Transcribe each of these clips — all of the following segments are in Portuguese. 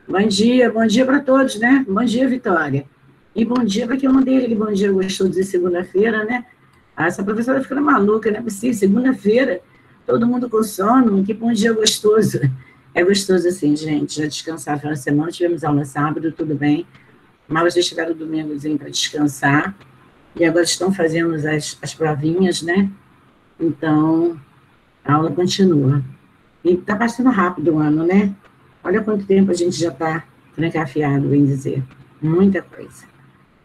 Bom dia para todos, né? Bom dia, Vitória. E bom dia para quem eu mandei aquele bom dia gostoso de segunda-feira, né? Ah, essa professora fica maluca, não é possível. Segunda-feira, todo mundo com sono, que bom dia gostoso. É gostoso assim, gente, já descansar no final de semana, tivemos aula sábado, tudo bem, mas vocês tiveram o domingozinho para descansar, e agora estão fazendo as provinhas, né? Então, a aula continua. E está passando rápido o ano, né? Olha quanto tempo a gente já está trancafiado, bem dizer. Muita coisa.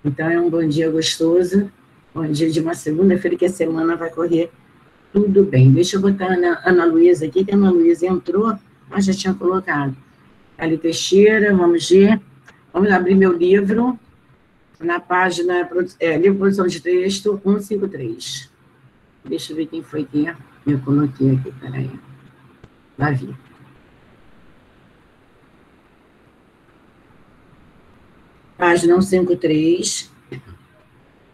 Então, é um bom dia gostoso, bom dia de uma segunda-feira, que a semana vai correr tudo bem. Deixa eu botar a Ana Luísa aqui, que a Ana Luísa entrou, mas já tinha colocado. Ali Teixeira, vamos ver. Vamos abrir meu livro, na página, livro Produção de Texto, 153. Deixa eu ver quem foi que eu coloquei aqui, peraí. Davi. Página 153.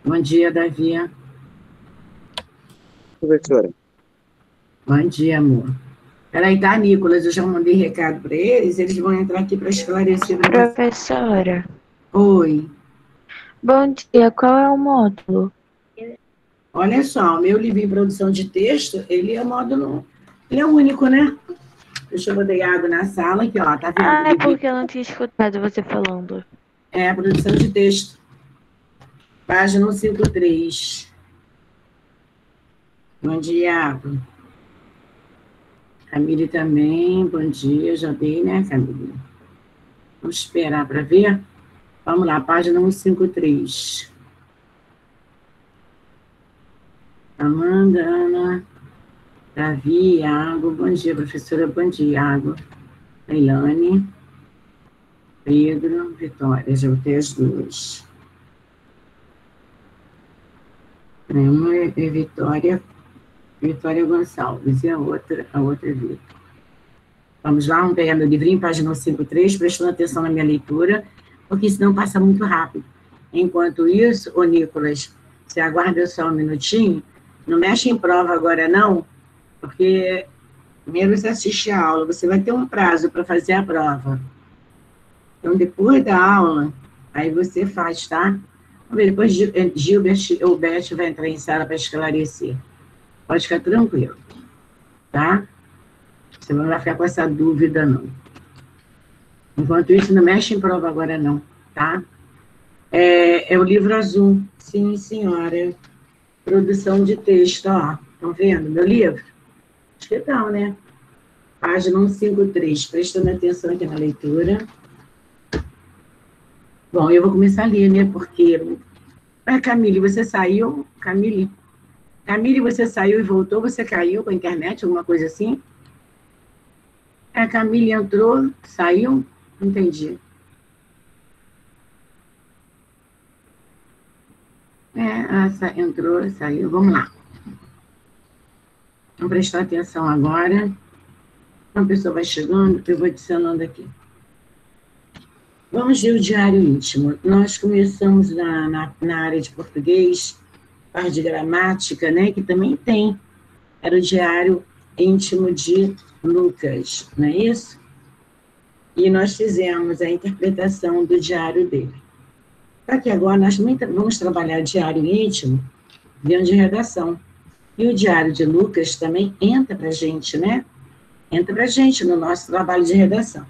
Bom dia, Davi. Professora. Bom dia, amor. Peraí, tá, Nicolas? Eu já mandei recado para eles vão entrar aqui para esclarecer. Professora. Oi. Bom dia, qual é o módulo? Olha só, o meu livro em produção de texto, ele é módulo, ele é único, né? Deixa eu botar água na sala aqui, ó, tá vendo? Ah, é porque eu não tinha escutado você falando. É, produção de texto. Página 153. Bom dia, Água. Camille também, bom dia, já dei, né, Camille? Vamos esperar para ver? Vamos lá, página 153. Amanda, Ana, Davi, Iago, bom dia, professora, bom dia, Iago. Leilane, Pedro, Vitória, já botei as duas. Uma é Vitória Gonçalves, e a outra é Vitor. Vamos lá, vamos pegar meu livrinho, página 153, prestando atenção na minha leitura, porque senão passa muito rápido. Enquanto isso, ô Nicolas, você aguarda só um minutinho, não mexe em prova agora não, porque primeiro você assiste a aula, você vai ter um prazo para fazer a prova. Então, depois da aula, aí você faz, tá? Vamos ver, depois Gilbert ou Beth vai entrar em sala para esclarecer. Pode ficar tranquilo, tá? Você não vai ficar com essa dúvida, não. Enquanto isso, não mexe em prova agora, não, tá? É o livro azul. Sim, senhora. Produção de texto, ó. Estão vendo meu livro? Acho que não, né? Página 153. Prestando atenção aqui na leitura. Bom, eu vou começar a ler, né? Porque... Camille, você saiu? Camille, você saiu e voltou? Você caiu com a internet? Alguma coisa assim? A Camille entrou, saiu? Entendi. Entrou, saiu. Vamos lá. Vamos prestar atenção agora. Uma pessoa vai chegando, eu vou adicionando aqui. Vamos ver o diário íntimo. Nós começamos na área de português, parte de gramática, né, que também tem. Era o diário íntimo de Lucas, não é isso? E nós fizemos a interpretação do diário dele. Só que agora nós vamos trabalhar diário íntimo dentro de redação. E o diário de Lucas também entra para a gente, né? Entra para a gente no nosso trabalho de redação.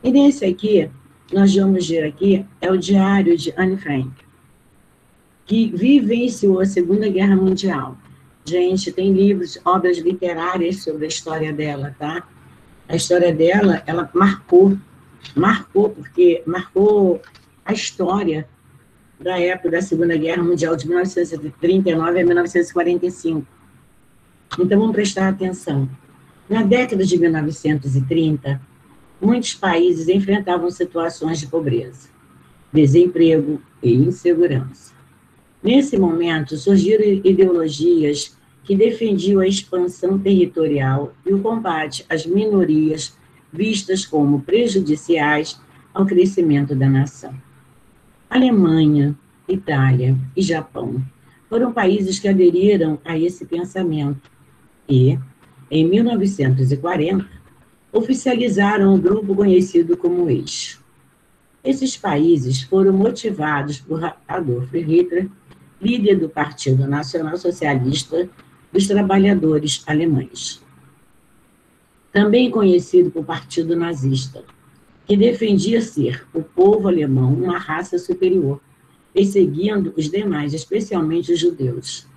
E nesse aqui, nós vamos ver aqui, é o diário de Anne Frank, que vivenciou a Segunda Guerra Mundial. Gente, tem livros, obras literárias sobre a história dela, tá? A história dela, ela marcou porque marcou a história da época da Segunda Guerra Mundial, de 1939 a 1945. Então, vamos prestar atenção. Na década de 1930, muitos países enfrentavam situações de pobreza, desemprego e insegurança. Nesse momento, surgiram ideologias que defendiam a expansão territorial e o combate às minorias vistas como prejudiciais ao crescimento da nação. Alemanha, Itália e Japão foram países que aderiram a esse pensamento e, em 1940, oficializaram o grupo conhecido como Eixo. Esses países foram motivados por Adolf Hitler, líder do Partido Nacional Socialista dos Trabalhadores Alemães, também conhecido por Partido Nazista, que defendia ser o povo alemão uma raça superior, perseguindo os demais, especialmente os judeus.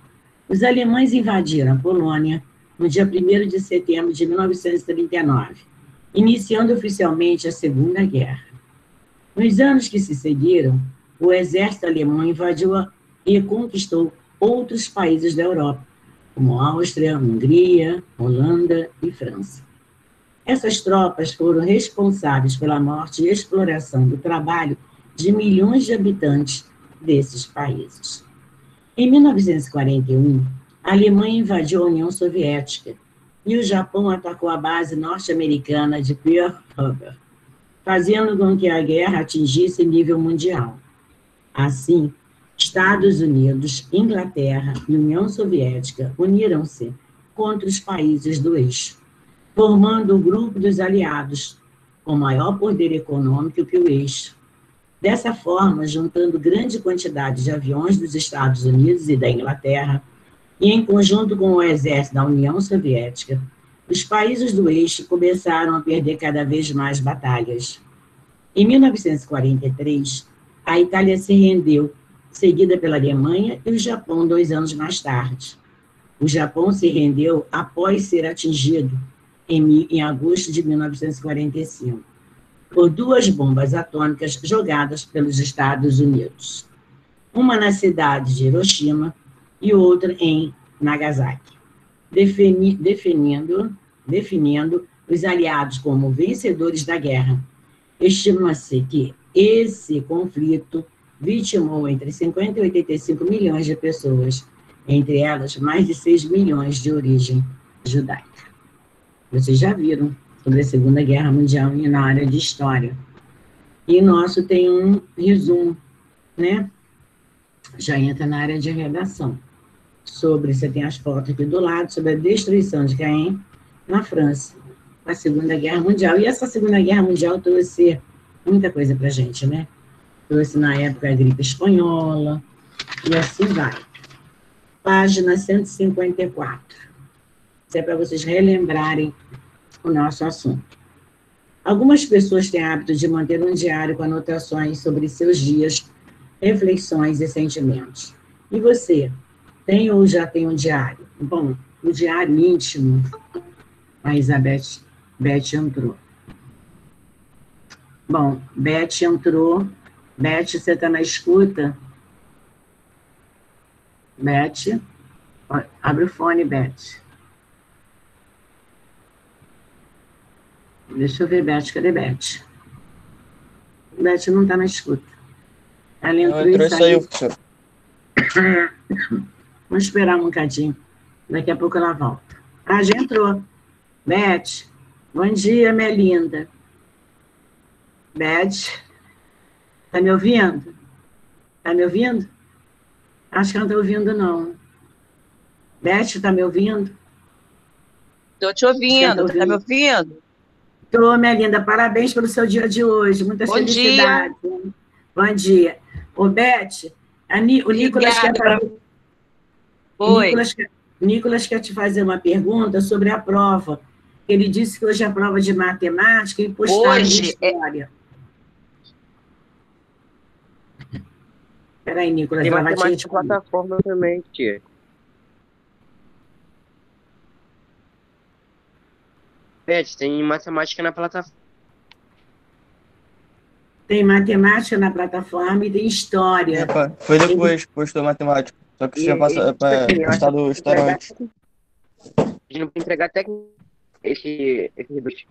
Os alemães invadiram a Polônia no dia 1º de setembro de 1939, iniciando oficialmente a Segunda Guerra. Nos anos que se seguiram, o exército alemão invadiu e conquistou outros países da Europa, como Áustria, Hungria, Holanda e França. Essas tropas foram responsáveis pela morte e exploração do trabalho de milhões de habitantes desses países. Em 1941, a Alemanha invadiu a União Soviética e o Japão atacou a base norte-americana de Pearl Harbor, fazendo com que a guerra atingisse nível mundial. Assim, Estados Unidos, Inglaterra e União Soviética uniram-se contra os países do eixo, formando o grupo dos aliados, com maior poder econômico que o eixo. Dessa forma, juntando grande quantidade de aviões dos Estados Unidos e da Inglaterra, e em conjunto com o exército da União Soviética, os países do eixo começaram a perder cada vez mais batalhas. Em 1943, a Itália se rendeu, seguida pela Alemanha e o Japão 2 anos mais tarde. O Japão se rendeu após ser atingido, em agosto de 1945, por 2 bombas atômicas jogadas pelos Estados Unidos, uma na cidade de Hiroshima e outra em Nagasaki, definindo os aliados como vencedores da guerra. Estima-se que esse conflito vitimou entre 50 e 85 milhões de pessoas, entre elas mais de 6 milhões de origem judaica. Vocês já viram sobre a Segunda Guerra Mundial na área de história. E nosso tem um resumo, né? Já entra na área de redação. Você tem as fotos aqui do lado, sobre a destruição de Caen na França, a Segunda Guerra Mundial. E essa Segunda Guerra Mundial trouxe muita coisa para a gente, né? Trouxe, na época, a gripe espanhola, e assim vai. Página 154. Isso é para vocês relembrarem o nosso assunto. Algumas pessoas têm hábito de manter um diário com anotações sobre seus dias, reflexões e sentimentos. E você, tem ou já tem um diário? Bom, o diário íntimo, a Beth entrou. Bom, Beth entrou. Beth, você está na escuta? Beth, abre o fone, Beth. Deixa eu ver, Beth, cadê Beth? Beth não está na escuta. Ela entrou e saiu. Professor. Vamos esperar um bocadinho. Daqui a pouco ela volta. Ah, já entrou. Beth, bom dia, minha linda. Beth, tá me ouvindo? Tá me ouvindo? Acho que não está ouvindo, não. Beth, tá me ouvindo? Estou te ouvindo. Tá me ouvindo? Estou, minha linda. Parabéns pelo seu dia de hoje. Muitas felicidades. Dia. Bom dia. Ô, Beth, o Nicolas quer fazer... Oi. Nicolas quer te fazer uma pergunta sobre a prova. Ele disse que hoje é a prova de matemática e postaram de história. Espera aí, Nicolas. Tem matemática na plataforma também, tia. Beth, tem matemática na plataforma. Tem matemática na plataforma e tem história. Epa, foi depois que postou matemática. Só que tinha postado história antes. A gente não pode entregar técnico esse dois.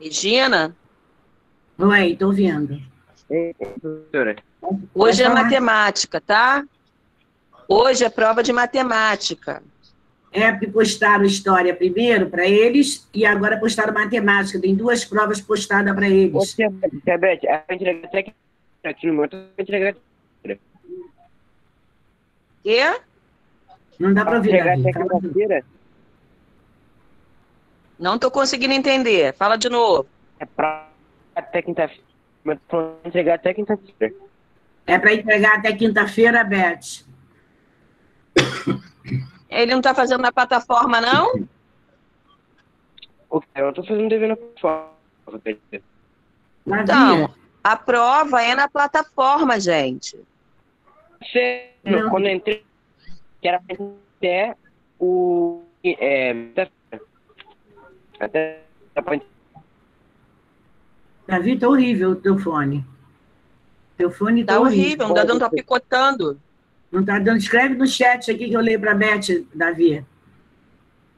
Regina? Oi, estou ouvindo. Professora. Hoje é matemática, tá? Hoje é prova de matemática. É porque postaram história primeiro para eles e agora postaram matemática. Tem 2 provas postadas para eles. Beth, a entregar técnica aqui no meu entregar. Quê? Não dá para ouvir, Davi. Não estou conseguindo entender. Fala de novo. É para até quinta-feira. Mas tô falando entregar até quinta-feira. É para entregar até quinta-feira, Beth? Ele não está fazendo na plataforma, não? Eu tô fazendo dever na plataforma. Então, a prova é na plataforma, gente. Quando eu entrei, que era até o... até... Davi, tá horrível o teu fone. Teu fone Tá horrível, não tá dando, tá picotando. Não tá dando. Escreve no chat aqui que eu leio pra Beth, Davi.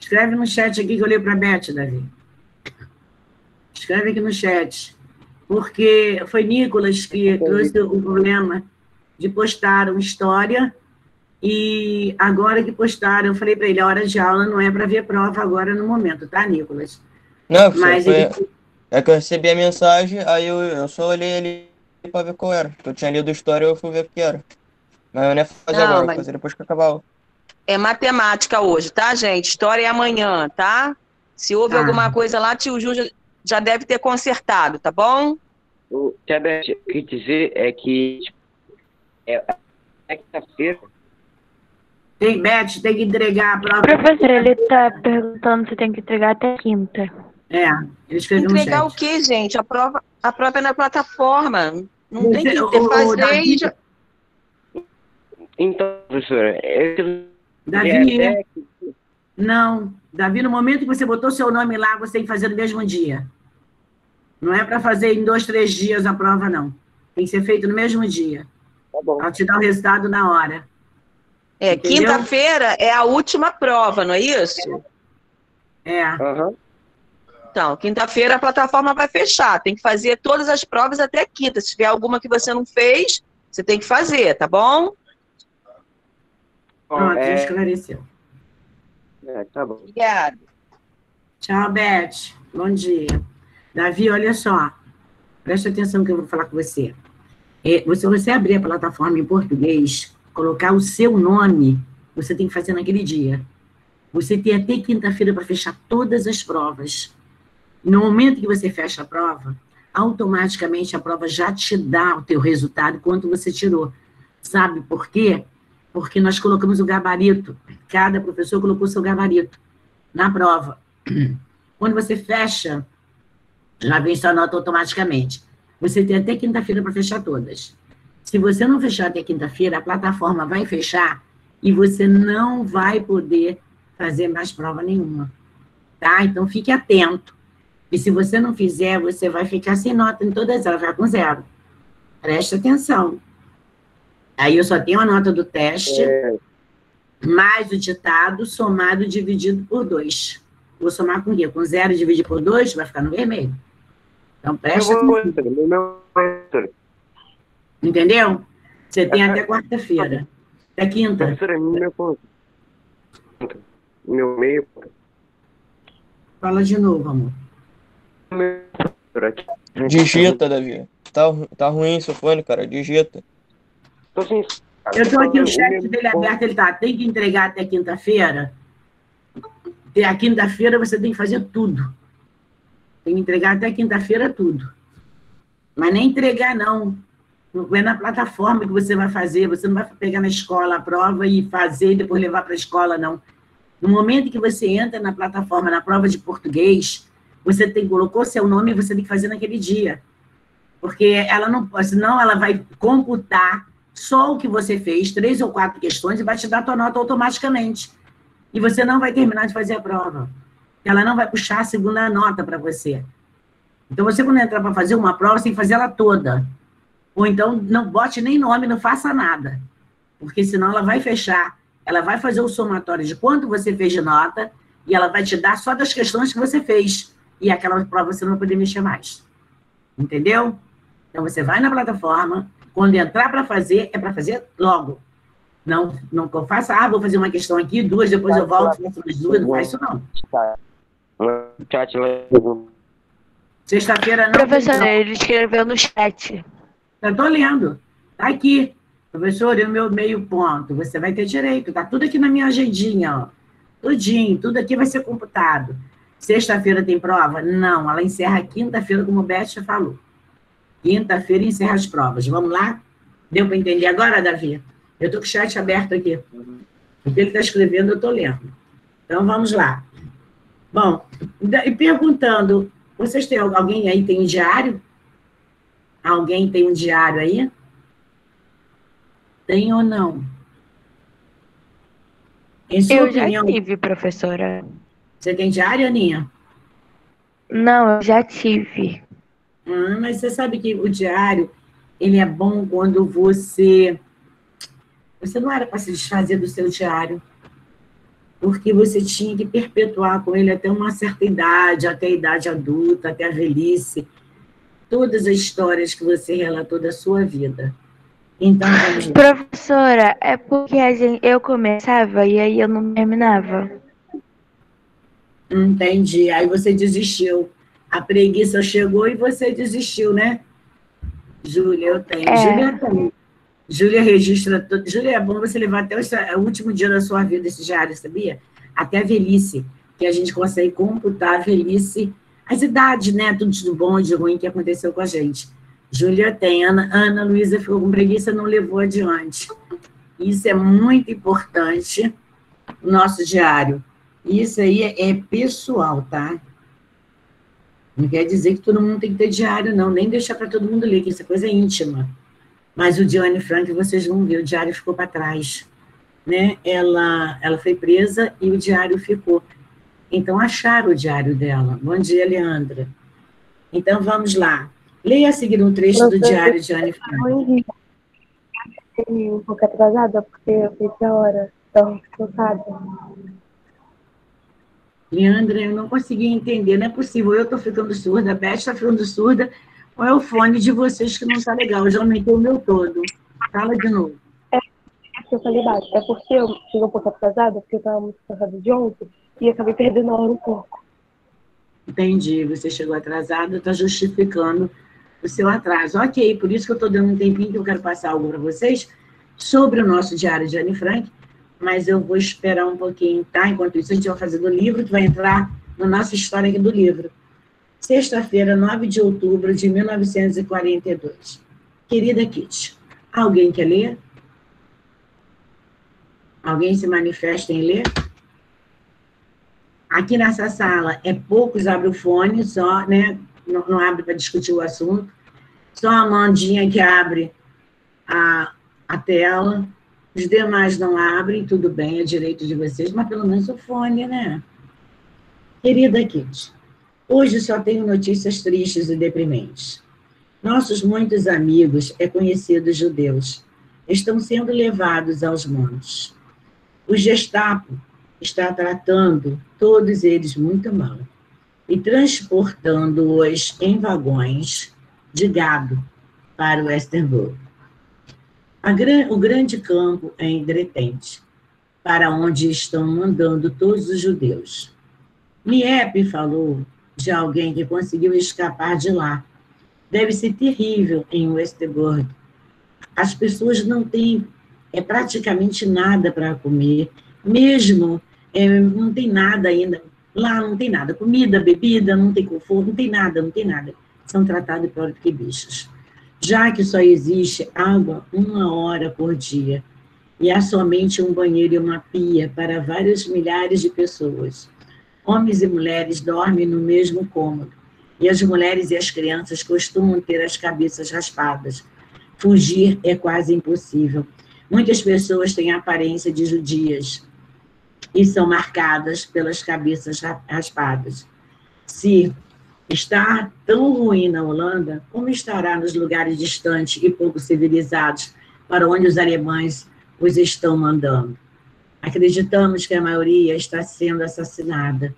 Escreve no chat aqui que eu leio pra Beth, Davi. Escreve aqui no chat. Porque foi Nicolas que trouxe o problema de postar uma história e agora que postaram, eu falei para ele, a hora de aula não é para ver prova agora no momento, tá, Nicolas? Não, mas é que eu recebi a mensagem, aí eu só olhei ali para ver qual era. Eu tinha lido a história e eu fui ver o que era. Mas eu não ia fazer agora, vou fazer depois que acabar a aula. É matemática hoje, tá, gente? História é amanhã, tá? Se houve alguma coisa lá, tio Ju já deve ter consertado, tá bom? O que eu quis dizer é que é quinta-feira. Beth, tem que entregar a prova. Professor, ele tá perguntando se tem que entregar até quinta. Ele escreveu no chat. Entregar o quê, gente? A prova é na plataforma. Não tem que ter fazer. Davi, Então, professora, Davi, não. Davi, no momento que você botou seu nome lá, você tem que fazer no mesmo dia. Não é para fazer em 2, 3 dias a prova, não. Tem que ser feito no mesmo dia. Tá bom. Ela te dá o resultado na hora. Quinta-feira é a última prova, não é isso? Uhum. Então, quinta-feira a plataforma vai fechar. Tem que fazer todas as provas até quinta. Se tiver alguma que você não fez, você tem que fazer, tá bom? Pronto, já esclareceu. Tá bom. Obrigada. Tchau, Beth. Bom dia. Davi, olha só. Presta atenção que eu vou falar com você. Se você abrir a plataforma em português, colocar o seu nome, você tem que fazer naquele dia. Você tem até quinta-feira para fechar todas as provas. No momento que você fecha a prova, automaticamente a prova já te dá o teu resultado, quanto você tirou. Sabe por quê? Porque nós colocamos o gabarito. Cada professor colocou seu gabarito na prova. Quando você fecha, já vem sua nota automaticamente. Você tem até quinta-feira para fechar todas. Se você não fechar até quinta-feira, a plataforma vai fechar e você não vai poder fazer mais prova nenhuma. Tá? Então, fique atento. E se você não fizer, você vai ficar sem nota em todas elas, vai com 0. Preste atenção. Aí eu só tenho a nota do teste, mais o ditado, somado, dividido por 2. Vou somar com o quê? Com 0 dividido por 2, vai ficar no vermelho. Então, presta atenção. Entendeu? Você tem até quarta-feira. Até quinta. Professora, meu meio. Fala de novo, amor. Digita, Davi. Tá ruim seu fone, cara. Digita. Eu estou aqui, o chat dele aberto, ele tá. Tem que entregar até quinta-feira. Até a quinta-feira você tem que fazer tudo. Tem que entregar até quinta-feira tudo. Mas nem entregar, não. Não é na plataforma que você vai fazer. Você não vai pegar na escola a prova e fazer e depois levar para a escola, não. No momento que você entra na plataforma, na prova de português, você colocou seu nome e você tem que fazer naquele dia. Porque ela não, senão ela vai computar só o que você fez, 3 ou 4 questões, e vai te dar a tua nota automaticamente. E você não vai terminar de fazer a prova. Ela não vai puxar a segunda nota para você. Então, você, quando entrar para fazer uma prova, você tem que fazer ela toda. Ou então, não bote nem nome, não faça nada. Porque senão ela vai fechar. Ela vai fazer o somatório de quanto você fez de nota e ela vai te dar só das questões que você fez. E aquela prova você não vai poder mexer mais. Entendeu? Então, você vai na plataforma, quando entrar para fazer, é para fazer logo. Não faça, vou fazer uma questão aqui, 2, depois eu volto, faço mais 2, não faz isso não. Sexta-feira não. Professor, ele escreveu no chat. Eu estou lendo. Está aqui. Professor, e o meu meio ponto? Você vai ter direito. Está tudo aqui na minha agendinha, ó. Tudinho, tudo aqui vai ser computado. Sexta-feira tem prova? Não, ela encerra quinta-feira, como o Beth falou. Quinta-feira encerra as provas. Vamos lá? Deu para entender agora, Davi? Eu estou com o chat aberto aqui. O que ele está escrevendo, eu estou lendo. Então, vamos lá. Bom, e perguntando, vocês têm alguém aí tem um diário? Alguém tem um diário aí? Tem ou não? Em sua opinião, já tive, professora. você tem diário, Aninha? Não, eu já tive. Mas você sabe que o diário, ele é bom quando você não era para se desfazer do seu diário, porque você tinha que perpetuar com ele até uma certa idade, até a idade adulta, até a velhice, todas as histórias que você relatou da sua vida. Então, vamos lá. Professora, é porque eu começava e aí eu não terminava. Entendi. Aí você desistiu. A preguiça chegou e você desistiu, né? Júlia, eu tenho. Júlia tem. Júlia registra tudo. Júlia, é bom você levar até o último dia da sua vida esse diário, sabia? Até a velhice, que a gente consegue computar a velhice, as idades, né? Tudo de bom e de ruim que aconteceu com a gente. Júlia tem. Ana Luísa ficou com preguiça, não levou adiante. Isso é muito importante, o nosso diário. Isso aí é pessoal, tá? Não quer dizer que todo mundo tem que ter diário, não. Nem deixar para todo mundo ler, que isso é coisa íntima. Mas o de Anne Frank, vocês vão ver, o diário ficou para trás. Né? Ela foi presa e o diário ficou. Então, acharam o diário dela. Bom dia, Leandra. Então, vamos lá. Leia a seguir um trecho do diário de Anne Frank. Um pouco atrasada, porque eu fiz a hora. Então, cansada. Leandra, eu não consegui entender, não é possível. Eu estou ficando surda, a Beth está ficando surda, ou é o fone de vocês que não está legal? Eu já aumentei o meu todo. Fala de novo. Eu falei baixo. É porque eu cheguei um pouco atrasada, porque eu estava muito cansada de ontem, e acabei perdendo a hora um pouco. Entendi, você chegou atrasada, está justificando o seu atraso. Ok, por isso que eu estou dando um tempinho que eu quero passar algo para vocês sobre o nosso diário de Anne Frank, mas eu vou esperar um pouquinho, tá? Enquanto isso, a gente vai fazer do livro, que vai entrar na nossa história aqui do livro. Sexta-feira, 9 de outubro de 1942. Querida Kitty, alguém quer ler? Alguém se manifesta em ler? Aqui nessa sala, poucos abrem o fone, só, né? Não abre para discutir o assunto. Só a Amandinha que abre a tela. Os demais não abrem, tudo bem, é direito de vocês, mas pelo menos o fone, né? Querida Kitty, hoje só tenho notícias tristes e deprimentes. Nossos muitos amigos conhecidos judeus estão sendo levados aos montes. O Gestapo está tratando todos eles muito mal e transportando-os em vagões de gado para o Westerbork. O grande campo é em Dretente, para onde estão mandando todos os judeus. Mieppe falou de alguém que conseguiu escapar de lá. Deve ser terrível em Westerbork. As pessoas não têm praticamente nada para comer, mesmo não tem nada ainda. Lá não tem nada. Comida, bebida, não tem conforto, não tem nada, não tem nada. São tratados pior do que bichos. Já que só existe água 1 hora por dia, e há somente um banheiro e uma pia para vários milhares de pessoas. Homens e mulheres dormem no mesmo cômodo, e as mulheres e as crianças costumam ter as cabeças raspadas. Fugir é quase impossível. Muitas pessoas têm a aparência de judias e são marcadas pelas cabeças raspadas. Se está tão ruim na Holanda, como estará nos lugares distantes e pouco civilizados para onde os alemães os estão mandando? Acreditamos que a maioria está sendo assassinada.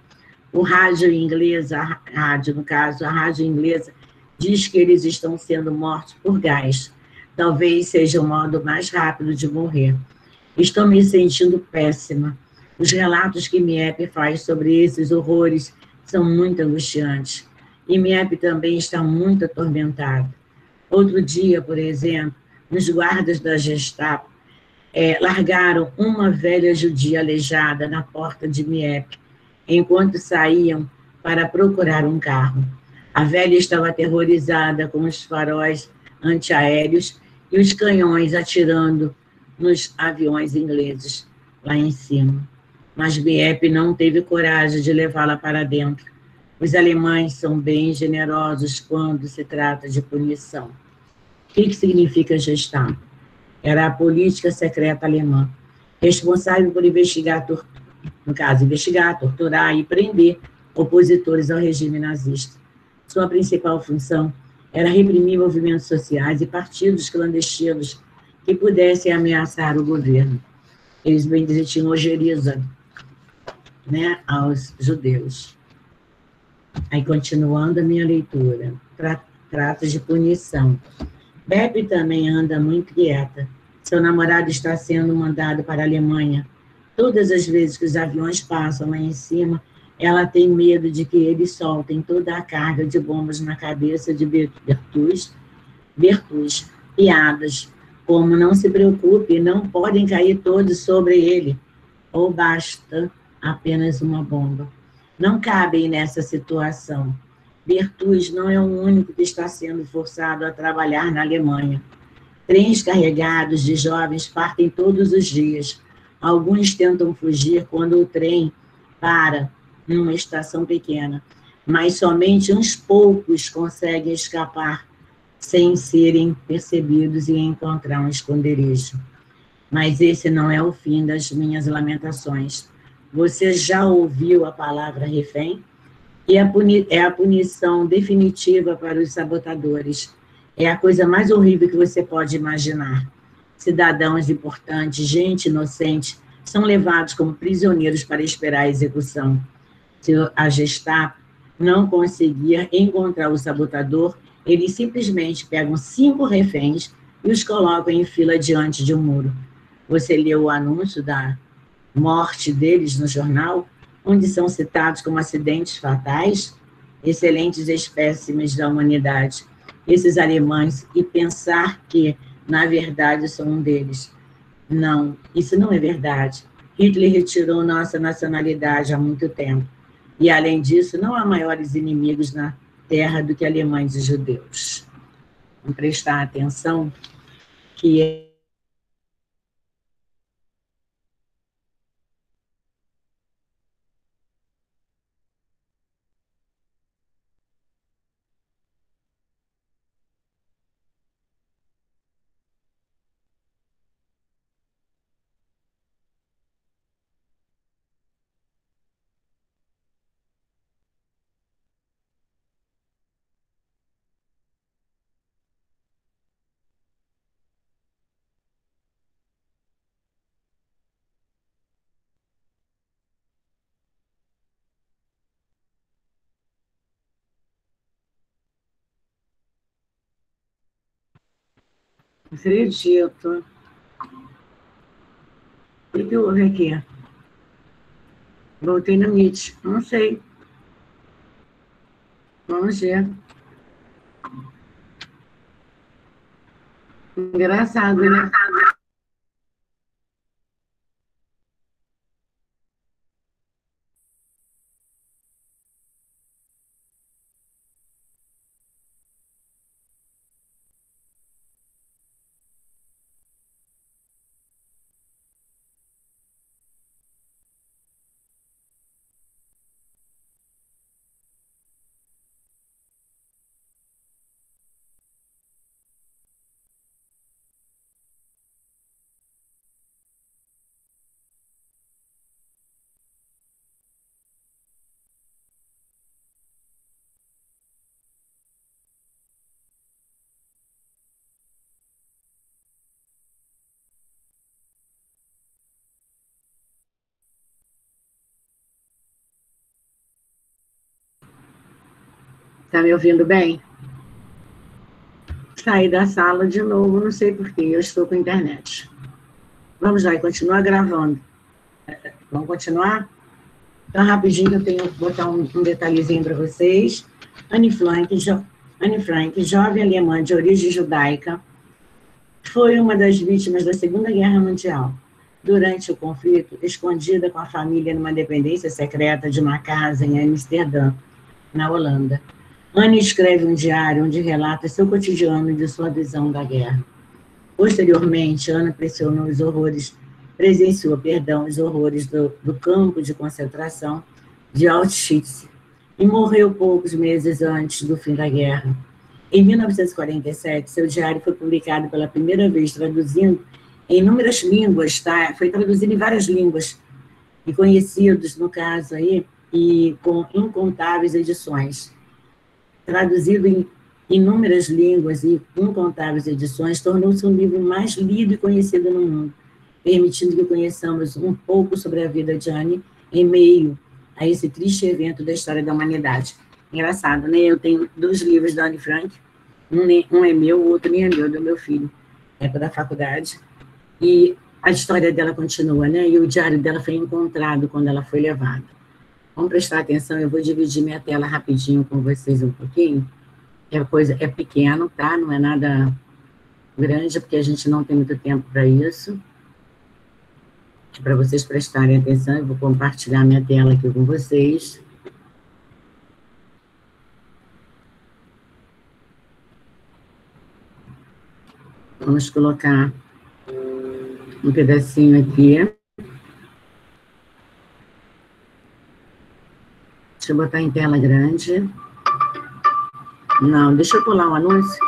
O rádio inglesa, a rádio inglesa, diz que eles estão sendo mortos por gás. Talvez seja o modo mais rápido de morrer. Estou me sentindo péssima. Os relatos que Mieppe faz sobre esses horrores são muito angustiantes. E Mieppe também está muito atormentado. Outro dia, por exemplo, os guardas da Gestapo largaram uma velha judia aleijada na porta de Mieppe, enquanto saíam para procurar um carro. A velha estava aterrorizada com os faróis antiaéreos e os canhões atirando nos aviões ingleses lá em cima. Mas Biepp não teve coragem de levá-la para dentro. Os alemães são bem generosos quando se trata de punição. O que significa Gestapo? Era a política secreta alemã, responsável por investigar, torturar e prender opositores ao regime nazista. Sua principal função era reprimir movimentos sociais e partidos clandestinos que pudessem ameaçar o governo. Eles bem dizer tinham ojeriza, né, aos judeus. Aí, continuando a minha leitura, trata de punição. Bebe também anda muito quieta. Seu namorado está sendo mandado para a Alemanha. Todas as vezes que os aviões passam lá em cima, ela tem medo de que eles soltem toda a carga de bombas na cabeça de Bertus, piadas, como não se preocupe, não podem cair todos sobre ele, ou basta apenas uma bomba. Não cabem nessa situação. Bertus não é o único que está sendo forçado a trabalhar na Alemanha. Trens carregados de jovens partem todos os dias. Alguns tentam fugir quando o trem para numa estação pequena, mas somente uns poucos conseguem escapar sem serem percebidos e encontrar um esconderijo. Mas esse não é o fim das minhas lamentações. Você já ouviu a palavra refém? E é a punição definitiva para os sabotadores. É a coisa mais horrível que você pode imaginar. Cidadãos importantes, gente inocente, são levados como prisioneiros para esperar a execução. Se a Gestapo não conseguir encontrar o sabotador, eles simplesmente pegam 5 reféns e os colocam em fila diante de um muro. Você leu o anúncio da morte deles no jornal, onde são citados como acidentes fatais, excelentes espécimes da humanidade. Esses alemães, e pensar que, na verdade, são um deles. Não, isso não é verdade. Hitler retirou nossa nacionalidade há muito tempo. E, além disso, não há maiores inimigos na terra do que alemães e judeus. Vamos prestar atenção que acredito. O que houve aqui? Voltei no Meet. Não sei. Vamos ver. Engraçado, né? Está me ouvindo bem? Saí da sala de novo, não sei porquê, eu estou com a internet. Vamos lá, e continuar gravando. Vamos continuar? Então, rapidinho, eu tenho que botar um detalhezinho para vocês. Anne Frank, jovem alemã de origem judaica, foi uma das vítimas da Segunda Guerra Mundial. Durante o conflito, escondida com a família numa dependência secreta de uma casa em Amsterdã, na Holanda. Anne escreve um diário onde relata seu cotidiano e de sua visão da guerra. Posteriormente, Ana presenciou os horrores do campo de concentração de Auschwitz e morreu poucos meses antes do fim da guerra. Em 1947, seu diário foi publicado pela primeira vez, traduzindo em inúmeras línguas, tá? Foi traduzido em várias línguas e conhecidos, no caso aí, e com incontáveis edições. Traduzido em inúmeras línguas e incontáveis edições, tornou-se um livro mais lido e conhecido no mundo, permitindo que conheçamos um pouco sobre a vida de Anne em meio a esse triste evento da história da humanidade. Engraçado, né? Eu tenho 2 livros da Anne Frank, um é meu, o outro nem é meu, do meu filho, época da faculdade, e a história dela continua, né? E o diário dela foi encontrado quando ela foi levada. Vamos prestar atenção, eu vou dividir minha tela rapidinho com vocês um pouquinho. É pequeno, tá? Não é nada grande, porque a gente não tem muito tempo para isso. Para vocês prestarem atenção, eu vou compartilhar minha tela aqui com vocês. Vamos colocar um pedacinho aqui. Deixa eu botar em tela grande. Não, deixa eu pular um anúncio.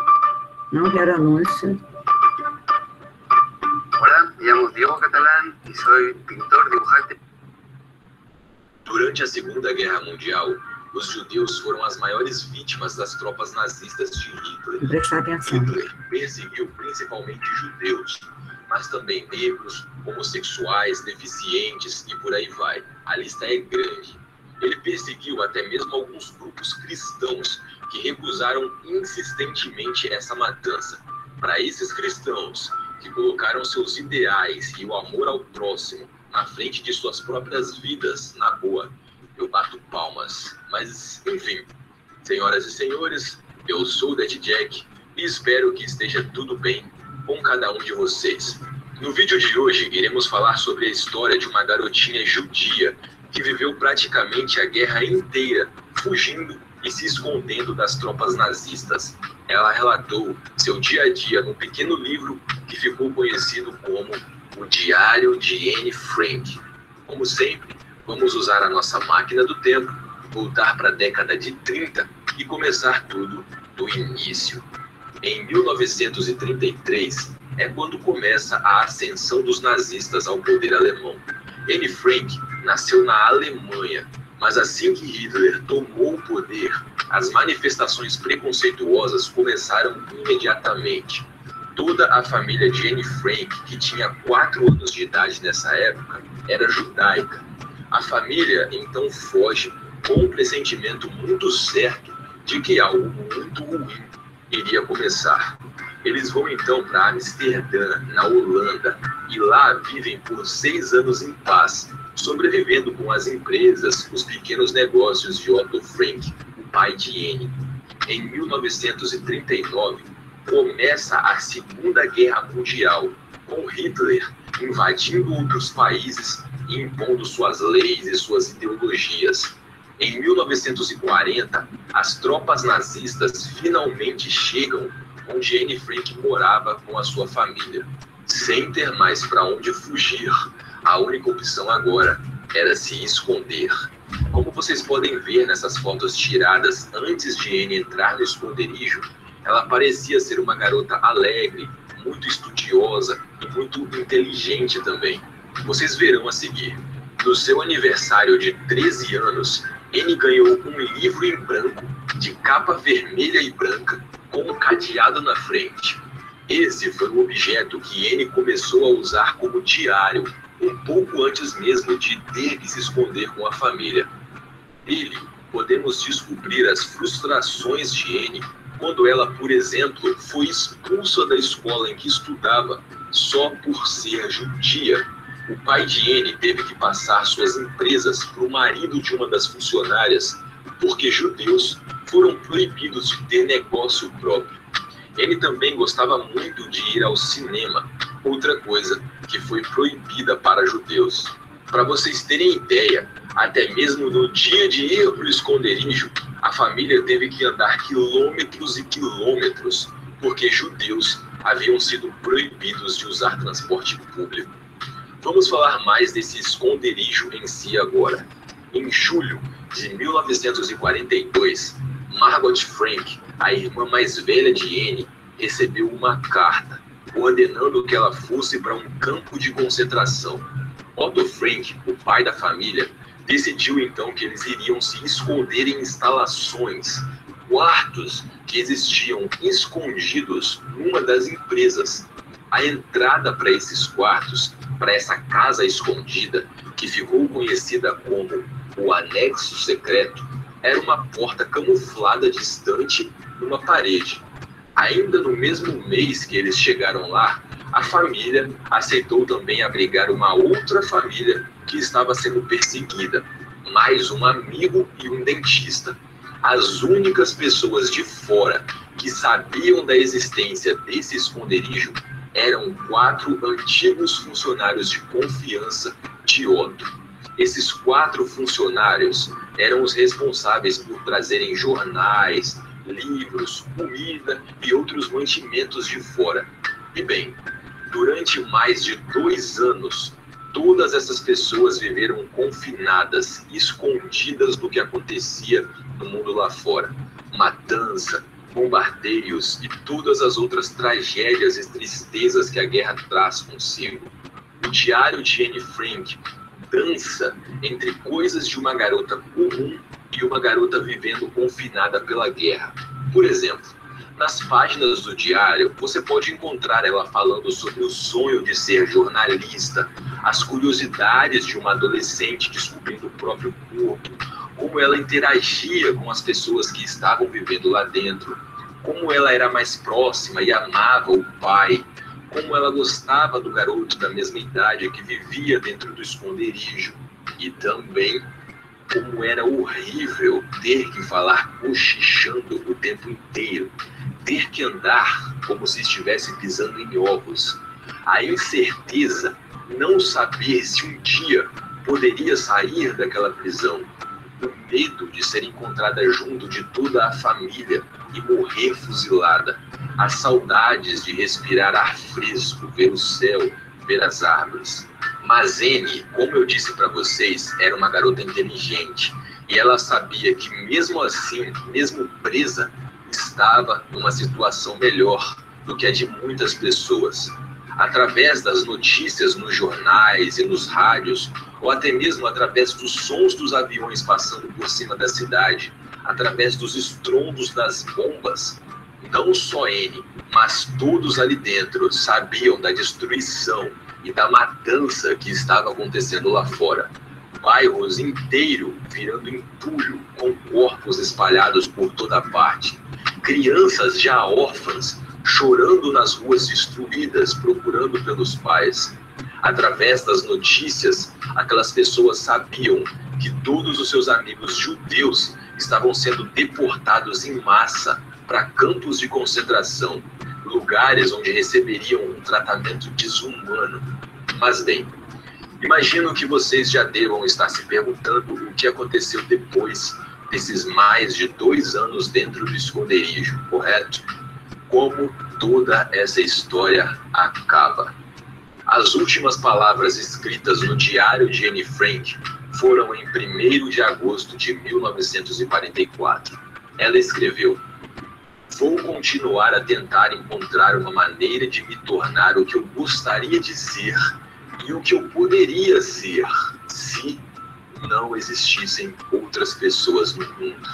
Não quero anúncio. Hola, me llamo Diego Catalán y soy pintor, dibujante. Durante a Segunda Guerra Mundial, os judeus foram as maiores vítimas das tropas nazistas de Hitler. Prestar atenção. Hitler perseguiu principalmente judeus, mas também negros, homossexuais, deficientes e por aí vai. A lista é grande. Ele perseguiu até mesmo alguns grupos cristãos que recusaram insistentemente essa matança. Para esses cristãos, que colocaram seus ideais e o amor ao próximo na frente de suas próprias vidas na rua, eu bato palmas. Mas, enfim, senhoras e senhores, eu sou o Daddy Jack e espero que esteja tudo bem com cada um de vocês. No vídeo de hoje, iremos falar sobre a história de uma garotinha judia que viveu praticamente a guerra inteira, fugindo e se escondendo das tropas nazistas. Ela relatou seu dia a dia num pequeno livro que ficou conhecido como O Diário de Anne Frank. Como sempre, vamos usar a nossa máquina do tempo, voltar para a década de 30 e começar tudo do início. Em 1933 é quando começa a ascensão dos nazistas ao poder alemão. Anne Frank nasceu na Alemanha, mas assim que Hitler tomou o poder, as manifestações preconceituosas começaram imediatamente. Toda a família de Anne Frank, que tinha 4 anos de idade nessa época, era judaica. A família então foge com um pressentimento muito certo de que algo muito ruim iria começar. Eles vão então para Amsterdã, na Holanda, e lá vivem por 6 anos em paz, sobrevivendo com as empresas, os pequenos negócios de Otto Frank, o pai de Anne. Em 1939, começa a Segunda Guerra Mundial, com Hitler invadindo outros países e impondo suas leis e suas ideologias. Em 1940, as tropas nazistas finalmente chegam onde Anne Frank morava com a sua família. Sem ter mais para onde fugir, a única opção agora era se esconder. Como vocês podem ver nessas fotos tiradas antes de Anne entrar no esconderijo, ela parecia ser uma garota alegre, muito estudiosa e muito inteligente também. Vocês verão a seguir. No seu aniversário de 13 anos, Anne ganhou um livro em branco, de capa vermelha e branca, com um cadeado na frente. Esse foi o objeto que Anne começou a usar como diário, um pouco antes mesmo de ter que se esconder com a família. Nele, podemos descobrir as frustrações de Anne quando ela, por exemplo, foi expulsa da escola em que estudava só por ser judia. O pai de Anne teve que passar suas empresas para o marido de uma das funcionárias, porque judeus foram proibidos de ter negócio próprio. Anne também gostava muito de ir ao cinema, outra coisa que foi proibida para judeus. Para vocês terem ideia, até mesmo no dia de ir para o esconderijo, A família teve que andar quilômetros e quilômetros, porque judeus haviam sido proibidos de usar transporte público. Vamos falar mais desse esconderijo em si agora. Em julho de 1942, Margot Frank, a irmã mais velha de Anne, recebeu uma carta ordenando que ela fosse para um campo de concentração. Otto Frank, o pai da família, decidiu então que eles iriam se esconder em instalações, quartos que existiam escondidos numa das empresas. A entrada para esses quartos, para essa casa escondida, que ficou conhecida como o anexo secreto, era uma porta camuflada distante numa parede. Ainda no mesmo mês que eles chegaram lá, a família aceitou também abrigar uma outra família que estava sendo perseguida, mais um amigo e um dentista. As únicas pessoas de fora que sabiam da existência desse esconderijo eram 4 antigos funcionários de confiança de Otto. Esses 4 funcionários eram os responsáveis por trazerem jornais, livros, comida e outros mantimentos de fora. E bem, durante mais de 2 anos, todas essas pessoas viveram confinadas, escondidas do que acontecia no mundo lá fora. Matança, bombardeios e todas as outras tragédias e tristezas que a guerra traz consigo. O diário de Anne Frank dança entre coisas de uma garota comum e uma garota vivendo confinada pela guerra. Por exemplo, nas páginas do diário, você pode encontrar ela falando sobre o sonho de ser jornalista, as curiosidades de uma adolescente descobrindo o próprio corpo, como ela interagia com as pessoas que estavam vivendo lá dentro, como ela era mais próxima e amava o pai, como ela gostava do garoto da mesma idade que vivia dentro do esconderijo, e também como era horrível ter que falar cochichando o tempo inteiro, ter que andar como se estivesse pisando em ovos, a incerteza, não saber se um dia poderia sair daquela prisão, o medo de ser encontrada junto de toda a família e morrer fuzilada, as saudades de respirar ar fresco, ver o céu, ver as árvores. Mas Anne, como eu disse para vocês, era uma garota inteligente e ela sabia que mesmo assim, mesmo presa, estava numa situação melhor do que a de muitas pessoas. Através das notícias nos jornais e nos rádios, ou até mesmo através dos sons dos aviões passando por cima da cidade, através dos estrondos das bombas, não só Anne, mas todos ali dentro sabiam da destruição e da matança que estava acontecendo lá fora. Bairros inteiros virando entulho, com corpos espalhados por toda parte. Crianças já órfãs, chorando nas ruas destruídas, procurando pelos pais. Através das notícias, aquelas pessoas sabiam que todos os seus amigos judeus estavam sendo deportados em massa para campos de concentração, lugares onde receberiam um tratamento desumano. Mas bem, imagino que vocês já devam estar se perguntando o que aconteceu depois desses mais de 2 anos dentro do esconderijo, correto? Como toda essa história acaba. As últimas palavras escritas no diário de Anne Frank foram em 1º de agosto de 1944. Ela escreveu: "Vou continuar a tentar encontrar uma maneira de me tornar o que eu gostaria de ser e o que eu poderia ser se não existissem outras pessoas no mundo."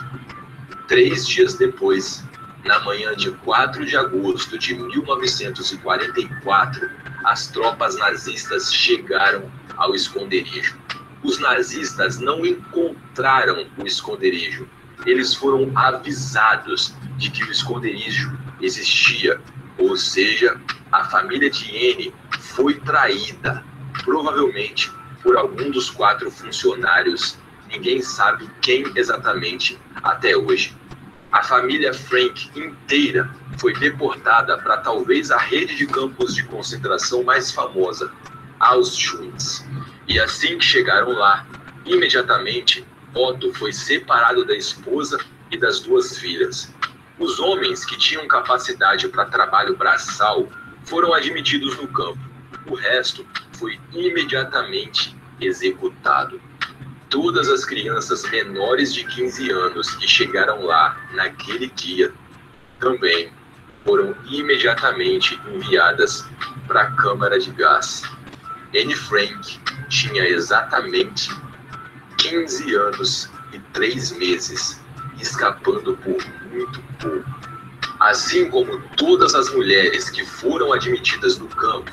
3 dias depois, na manhã de 4 de agosto de 1944, as tropas nazistas chegaram ao esconderijo. Os nazistas não encontraram o esconderijo. Eles foram avisados de que o esconderijo existia. Ou seja, a família de Anne foi traída, provavelmente por algum dos 4 funcionários. Ninguém sabe quem exatamente até hoje. A família Frank inteira foi deportada para talvez a rede de campos de concentração mais famosa, Auschwitz. E assim que chegaram lá, imediatamente Otto foi separado da esposa e das 2 filhas. Os homens que tinham capacidade para trabalho braçal foram admitidos no campo. O resto foi imediatamente executado. Todas as crianças menores de 15 anos que chegaram lá naquele dia também foram imediatamente enviadas para a câmara de gás. Anne Frank tinha exatamente 15 anos e 3 meses, escapando por muito pouco. Assim como todas as mulheres que foram admitidas no campo,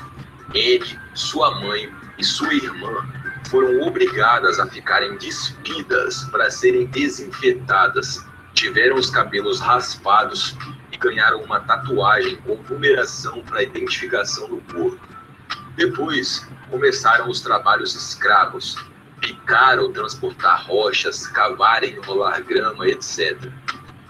Anne, sua mãe e sua irmã foram obrigadas a ficarem despidas para serem desinfetadas, tiveram os cabelos raspados e ganharam uma tatuagem com numeração para identificação do corpo. Depois, começaram os trabalhos escravos, picar ou transportar rochas, cavar e enrolar grama, etc.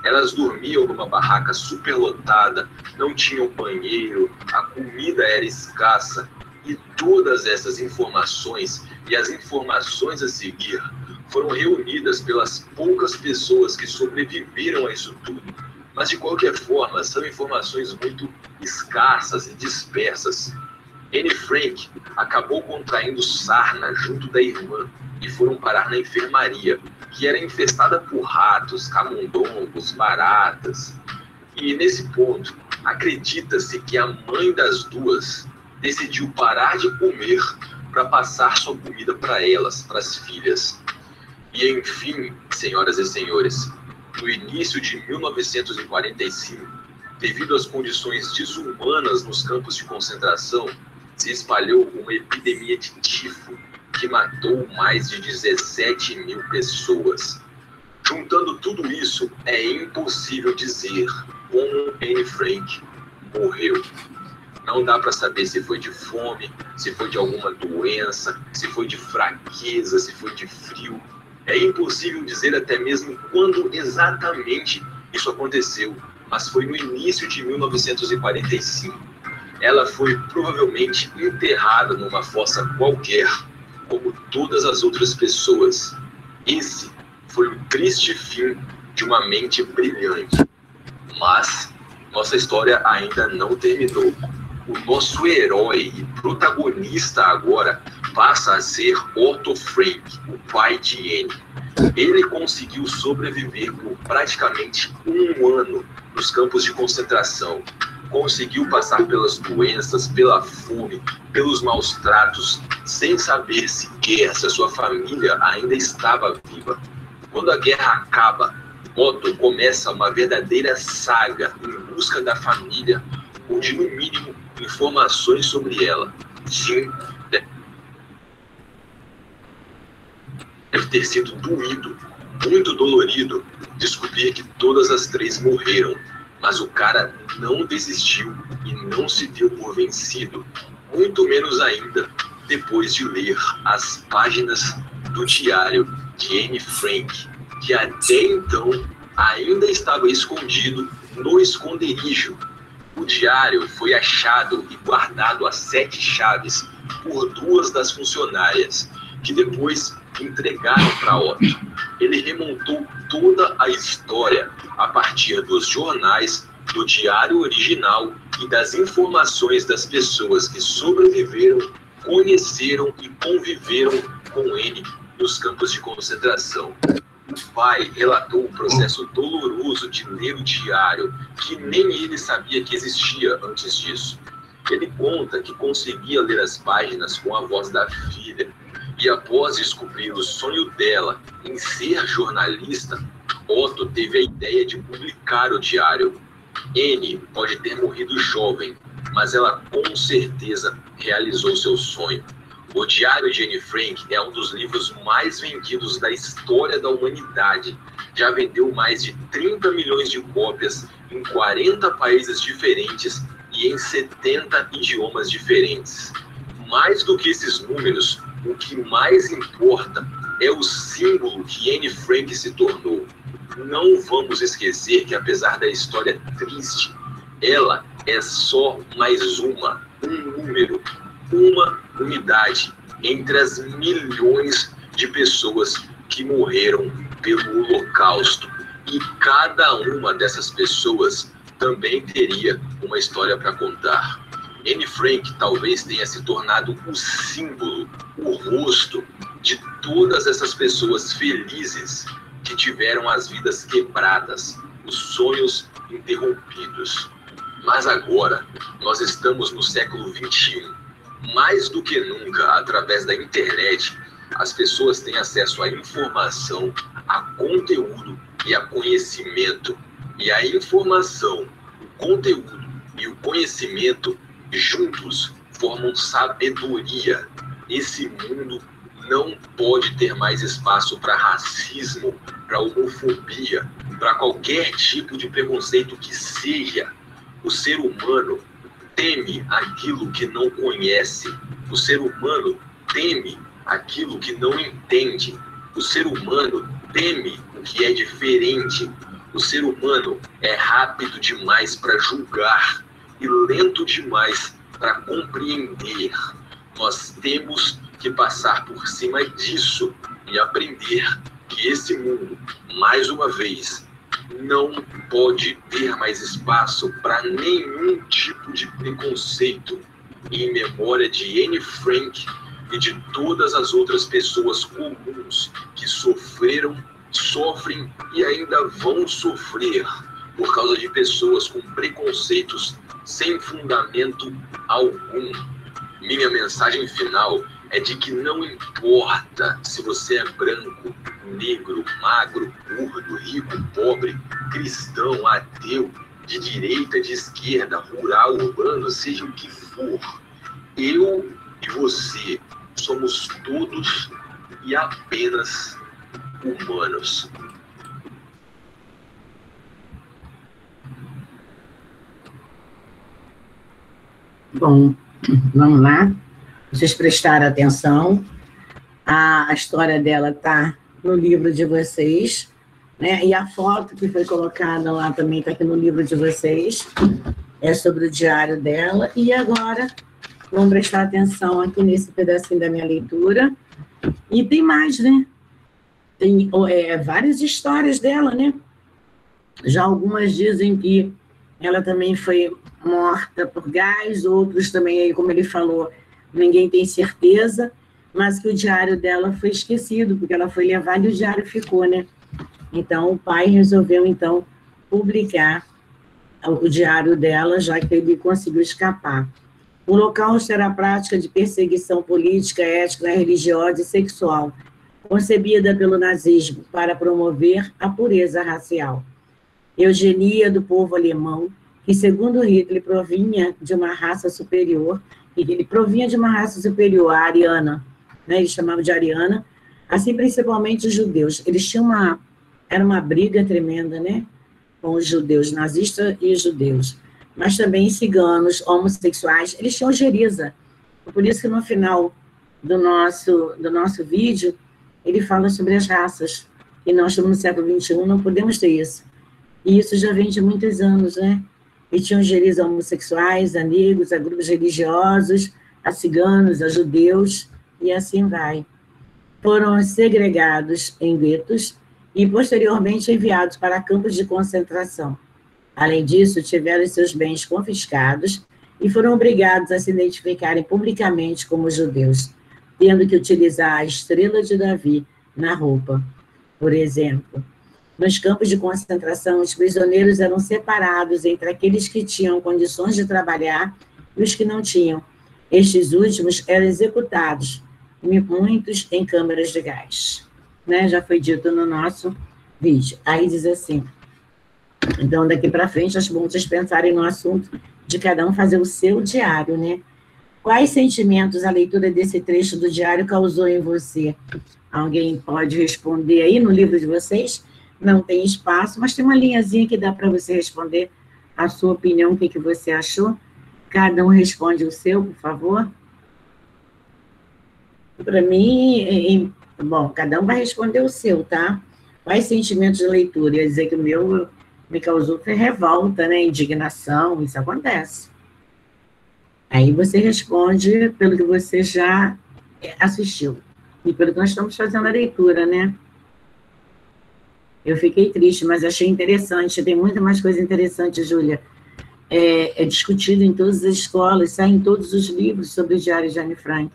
Elas dormiam numa barraca superlotada, não tinham banheiro, a comida era escassa, e todas essas informações e as informações a seguir foram reunidas pelas poucas pessoas que sobreviveram a isso tudo. Mas, de qualquer forma, são informações muito escassas e dispersas. Anne Frank acabou contraindo sarna junto da irmã e foram parar na enfermaria, que era infestada por ratos, camundongos, baratas. E, nesse ponto, acredita-se que a mãe das 2 decidiu parar de comer para passar sua comida para elas, para as filhas. E, enfim, senhoras e senhores, no início de 1945, devido às condições desumanas nos campos de concentração, se espalhou uma epidemia de tifo que matou mais de 17 mil pessoas. Juntando tudo isso, é impossível dizer como Anne Frank morreu. Não dá para saber se foi de fome, se foi de alguma doença, se foi de fraqueza, se foi de frio. É impossível dizer até mesmo quando exatamente isso aconteceu, mas foi no início de 1945. Ela foi provavelmente enterrada numa fossa qualquer, como todas as outras pessoas. Esse foi o triste fim de uma mente brilhante. Mas nossa história ainda não terminou. O nosso herói e protagonista agora passa a ser Otto Frank, o pai de Anne. Ele conseguiu sobreviver por praticamente 1 ano nos campos de concentração. Conseguiu passar pelas doenças, pela fome, pelos maus tratos, sem saber sequer se a sua família ainda estava viva. Quando a guerra acaba, Otto começa uma verdadeira saga em busca da família, ou de, no mínimo, informações sobre ela. Sim, deve ter sido doído, muito dolorido, descobrir que todas as 3 morreram. Mas o cara não desistiu e não se deu por vencido, muito menos ainda depois de ler as páginas do diário de Anne Frank, que até então ainda estava escondido no esconderijo. O diário foi achado e guardado a 7 chaves por 2 das funcionárias, que depois entregaram para Otto. Ele remontou toda a história a partir dos jornais, do diário original e das informações das pessoas que sobreviveram, conheceram e conviveram com Anne nos campos de concentração. O pai relatou o processo doloroso de ler o diário, que nem ele sabia que existia antes disso. Ele conta que conseguia ler as páginas com a voz da filha, e após descobrir o sonho dela em ser jornalista, Otto teve a ideia de publicar o diário. Anne pode ter morrido jovem, mas ela com certeza realizou seu sonho. O Diário de Anne Frank é um dos livros mais vendidos da história da humanidade. Já vendeu mais de 30 milhões de cópias em 40 países diferentes e em 70 idiomas diferentes. Mais do que esses números, o que mais importa é o símbolo que Anne Frank se tornou. Não vamos esquecer que, apesar da história triste, ela é só mais um número, uma unidade entre as milhões de pessoas que morreram pelo Holocausto. E cada uma dessas pessoas também teria uma história para contar. Anne Frank talvez tenha se tornado o símbolo, o rosto de todas essas pessoas felizes que tiveram as vidas quebradas, os sonhos interrompidos. Mas agora, nós estamos no século XXI. Mais do que nunca, através da internet, as pessoas têm acesso à informação, a conteúdo e a conhecimento. E a informação, o conteúdo e o conhecimento juntos formam sabedoria. Esse mundo não pode ter mais espaço para racismo, para homofobia, para qualquer tipo de preconceito que seja. O ser humano teme aquilo que não conhece. O ser humano teme aquilo que não entende. O ser humano teme o que é diferente. O ser humano é rápido demais para julgar e lento demais para compreender. Nós temos que passar por cima disso e aprender que esse mundo, mais uma vez, não pode ter mais espaço para nenhum tipo de preconceito. Em memória de Anne Frank e de todas as outras pessoas comuns que sofreram, sofrem e ainda vão sofrer por causa de pessoas com preconceitos sem fundamento algum. Minha mensagem final é de que não importa se você é branco, negro, magro, gordo, rico, pobre, cristão, ateu, de direita, de esquerda, rural, urbano, seja o que for. Eu e você somos todos e apenas humanos. Bom, vamos lá. Vocês prestaram atenção. A história dela está no livro de vocês, né? E a foto que foi colocada lá também está aqui no livro de vocês. É sobre o diário dela. E agora, vamos prestar atenção aqui nesse pedacinho da minha leitura. E tem mais, né? Tem várias histórias dela, né? Já algumas dizem que ela também foi morta por gás, outros também, como ele falou, ninguém tem certeza, mas que o diário dela foi esquecido, porque ela foi levada e o diário ficou, né? Então, o pai resolveu, então, publicar o diário dela, já que ele conseguiu escapar. O Holocausto era a prática de perseguição política, étnica, religiosa e sexual, concebida pelo nazismo para promover a pureza racial. Eugenia do povo alemão, que, segundo Hitler, provinha de uma raça superior, a ariana, né? Eles chamavam de ariana, assim principalmente os judeus. Eles tinham era uma briga tremenda, né? Com os judeus, nazistas e judeus. Mas também ciganos, homossexuais, eles tinham ojeriza. Por isso que no final do nosso vídeo, ele fala sobre as raças. E nós estamos no século XXI, não podemos ter isso. E isso já vem de muitos anos, né? E tinham ojeriza a homossexuais, a negros, a grupos religiosos, a ciganos, a judeus, e assim vai. Foram segregados em guetos e, posteriormente, enviados para campos de concentração. Além disso, tiveram seus bens confiscados e foram obrigados a se identificarem publicamente como judeus, tendo que utilizar a estrela de Davi na roupa. Por exemplo, nos campos de concentração, os prisioneiros eram separados entre aqueles que tinham condições de trabalhar e os que não tinham. Estes últimos eram executados, muitos em câmaras de gás. Né? Já foi dito no nosso vídeo. Aí diz assim, então daqui para frente, acho bom vocês pensarem no assunto de cada um fazer o seu diário, né? Quais sentimentos a leitura desse trecho do diário causou em você? Alguém pode responder aí no livro de vocês? Não tem espaço, mas tem uma linhazinha que dá para você responder a sua opinião, o que você achou. Cada um responde o seu, por favor. Para mim, bom, cada um vai responder o seu, tá? Quais sentimentos de leitura? Eu ia dizer que o meu me causou revolta, né? Indignação, isso acontece. Aí você responde pelo que você já assistiu. E pelo que nós estamos fazendo a leitura, né? Eu fiquei triste, mas achei interessante. Tem muita mais coisa interessante, Júlia. É discutido em todas as escolas, sai em todos os livros sobre o Diário de Anne Frank.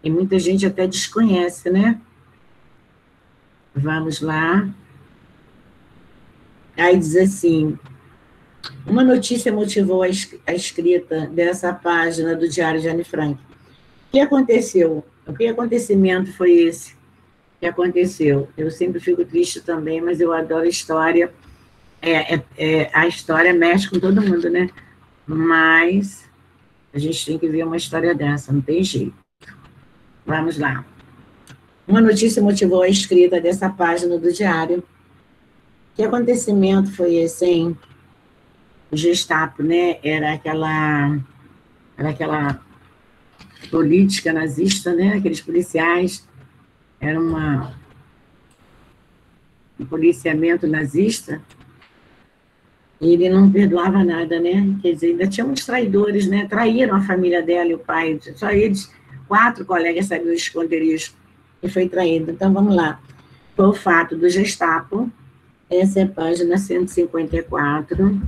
E muita gente até desconhece, né? Vamos lá. Aí diz assim: uma notícia motivou a escrita dessa página do Diário de Anne Frank. O que aconteceu? O que acontecimento foi esse que aconteceu? Eu sempre fico triste também, mas eu adoro história. A história mexe com todo mundo, né? Mas a gente tem que ver uma história dessa, não tem jeito. Vamos lá. Uma notícia motivou a escrita dessa página do Diário. Que acontecimento foi esse, hein? O Gestapo, né? Era aquela política nazista, né? Aqueles policiais. Era um policiamento nazista. E ele não perdoava nada, né? Quer dizer, ainda tinha uns traidores, né? Traíram a família dela e o pai. Só eles, 4 colegas sabiam os esconderijos e foi traído. Então, vamos lá. Foi o fato do Gestapo. Essa é a página 154.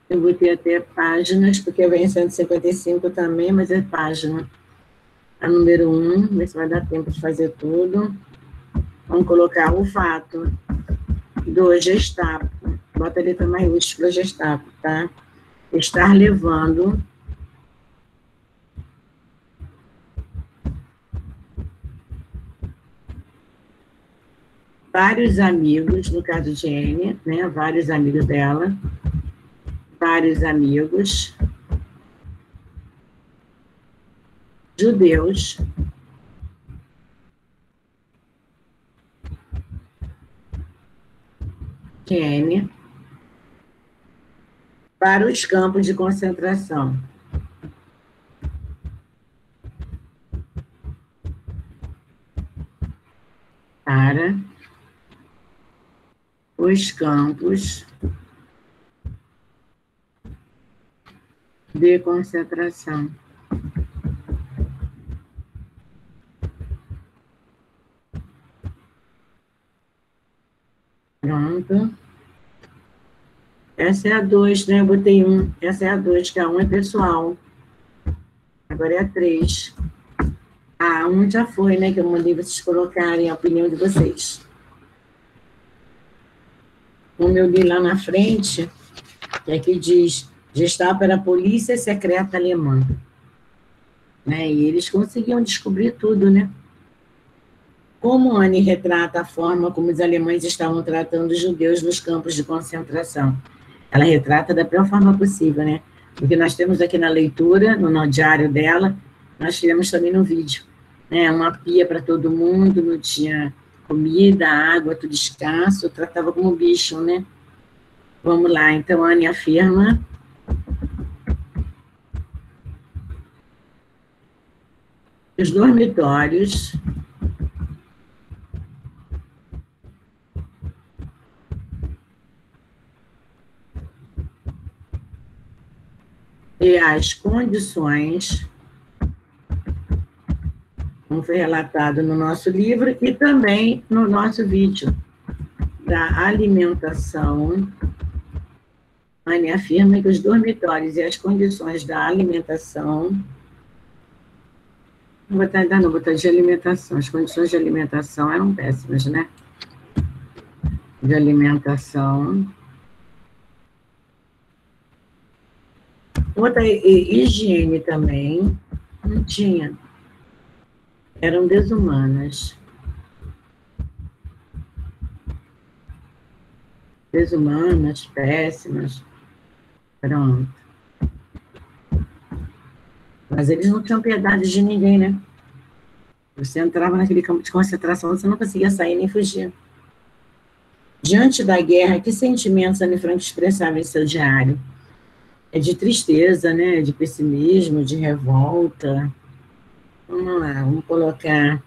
Eu vou ter até páginas, porque vem 155 também, mas é página. A número 1, ver se vai dar tempo de fazer tudo. Vamos colocar o fato do Gestapo. Bota a letra maiúscula Gestapo, tá? Estar levando vários amigos, no caso de Anne, né? Vários amigos dela. Vários amigos judeus de Anne para os campos de concentração. Para os campos de concentração. Pronto. Essa é a 2, né? Eu botei 1. Essa é a 2, que a 1 é pessoal. Agora é a 3. A 1 já foi, né? Que eu mandei vocês colocarem a opinião de vocês. Como eu li lá na frente, que aqui diz: Gestapo era a polícia secreta alemã. Né? E eles conseguiam descobrir tudo, né? Como Anne retrata a forma como os alemães estavam tratando os judeus nos campos de concentração? Ela retrata da pior forma possível, né? Porque nós temos aqui na leitura, no diário dela, nós tivemos também no vídeo, né? Uma pia para todo mundo, não tinha comida, água, tudo escasso, tratava como bicho, né? Vamos lá, então Anne afirma: os dormitórios e as condições, como foi relatado no nosso livro e também no nosso vídeo, da alimentação. Anne afirma que os dormitórios e as condições da alimentação, não vou botar de alimentação, as condições de alimentação eram péssimas, né? De alimentação. Outra higiene também, não tinha. Eram desumanas. Desumanas, péssimas. Pronto. Mas eles não tinham piedade de ninguém, né? Você entrava naquele campo de concentração, você não conseguia sair nem fugir. Diante da guerra, que sentimentos Anne Frank expressava em seu diário? É de tristeza, né? De pessimismo, de revolta. Vamos lá, vamos colocar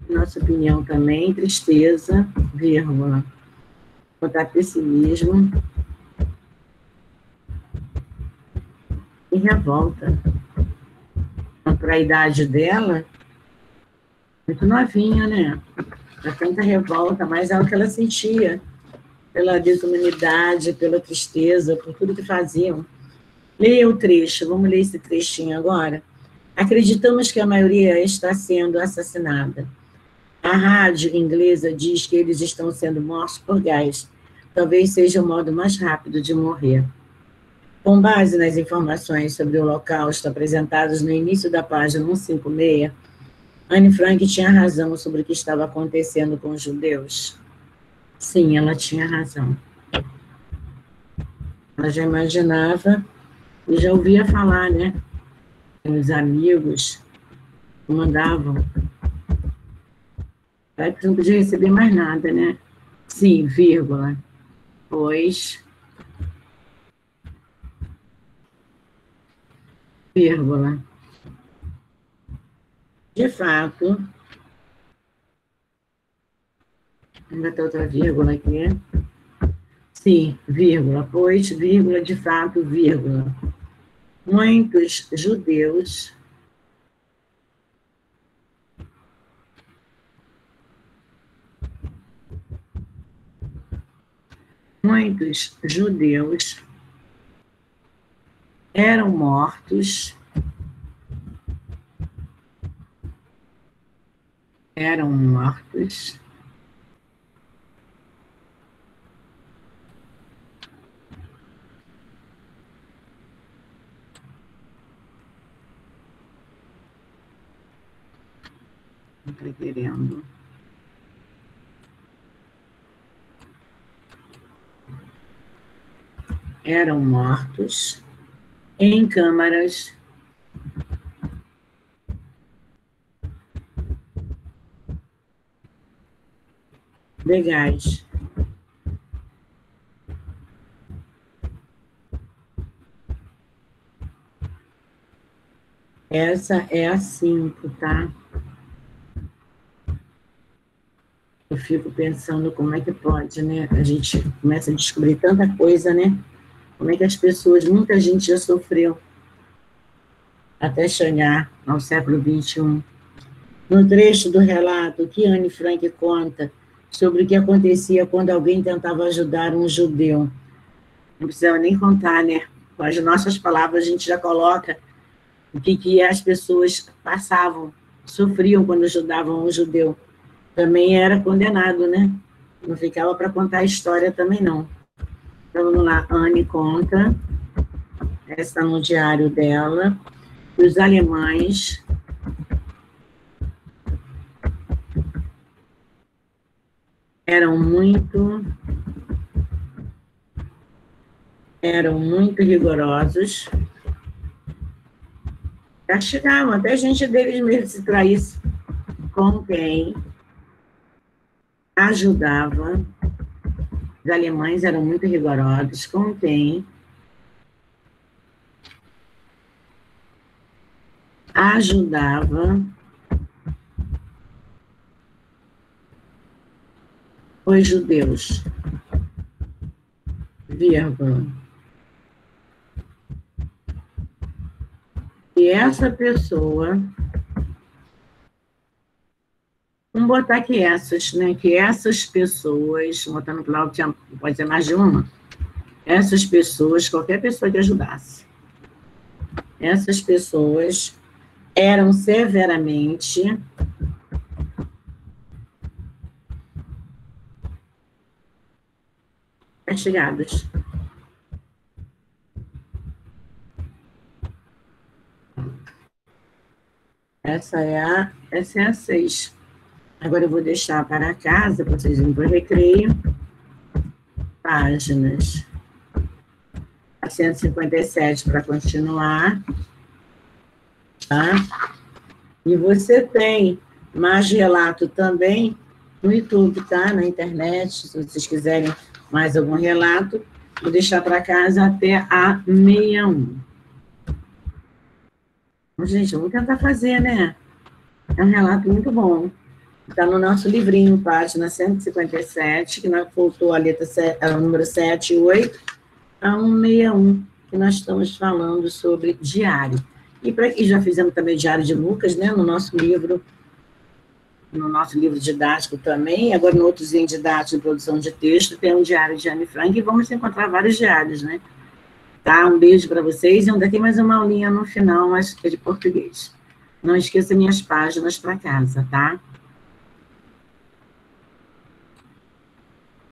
nossa opinião também, tristeza, vírgula. Botar pessimismo. e revolta. Para a idade dela, muito novinha, né? Para tanta revolta, mas é o que ela sentia, pela desumanidade, pela tristeza, por tudo que faziam. Leia o trecho, vamos ler esse trechinho agora. Acreditamos que a maioria está sendo assassinada. A rádio inglesa diz que eles estão sendo mortos por gás. Talvez seja o modo mais rápido de morrer. Com base nas informações sobre o Holocausto apresentadas no início da página 156, Anne Frank tinha razão sobre o que estava acontecendo com os judeus? Sim, ela tinha razão. Ela já imaginava e já ouvia falar, né? Os amigos mandavam. Aí não podia receber mais nada, né? Sim, vírgula. Pois, vírgula. De fato, ainda tem outra vírgula aqui. Sim, vírgula. Pois, vírgula, de fato, vírgula. Muitos judeus eram mortos querendo em câmaras de gás. Essa é a 5, tá? Eu fico pensando como é que pode, né? A gente começa a descobrir tanta coisa, né? Como é que as pessoas, muita gente já sofreu até chegar ao século XXI. No trecho do relato que Anne Frank conta sobre o que acontecia quando alguém tentava ajudar um judeu. Não precisa nem contar, né? Com as nossas palavras a gente já coloca o que as pessoas passavam, sofriam quando ajudavam um judeu. Também era condenado, né? Não ficava para contar a história também, não. Então, vamos lá. Anne conta, essa no diário dela, que os alemães eram muito rigorosos, castigavam até gente deles mesmo se traísse com quem ajudava. Os alemães eram muito rigorosos com quem ajudava os judeus, vírgula. E essa pessoa, vamos botar que essas, né? Que essas pessoas, botando no plural, pode ser mais de uma, essas pessoas, qualquer pessoa que ajudasse, essas pessoas eram severamente castigadas. Essa é a 6. Agora eu vou deixar para casa, para vocês irem para o recreio. Páginas a 157 para continuar. Tá? E você tem mais relato também no YouTube, tá? Na internet, se vocês quiserem mais algum relato, vou deixar para casa até a 61. Gente, vamos tentar fazer, né? É um relato muito bom. Está no nosso livrinho, página 157, que voltou a letra 7, a número 7 e 8, a 161. que nós estamos falando sobre diário. E já fizemos também o Diário de Lucas, né, no nosso livro didático também, agora no outrozinho didático de produção de texto, tem um diário de Anne Frank, e vamos encontrar vários diários, né? Tá? Um beijo para vocês, e ainda tem mais uma aulinha no final, mas é de português. Não esqueça minhas páginas para casa, tá?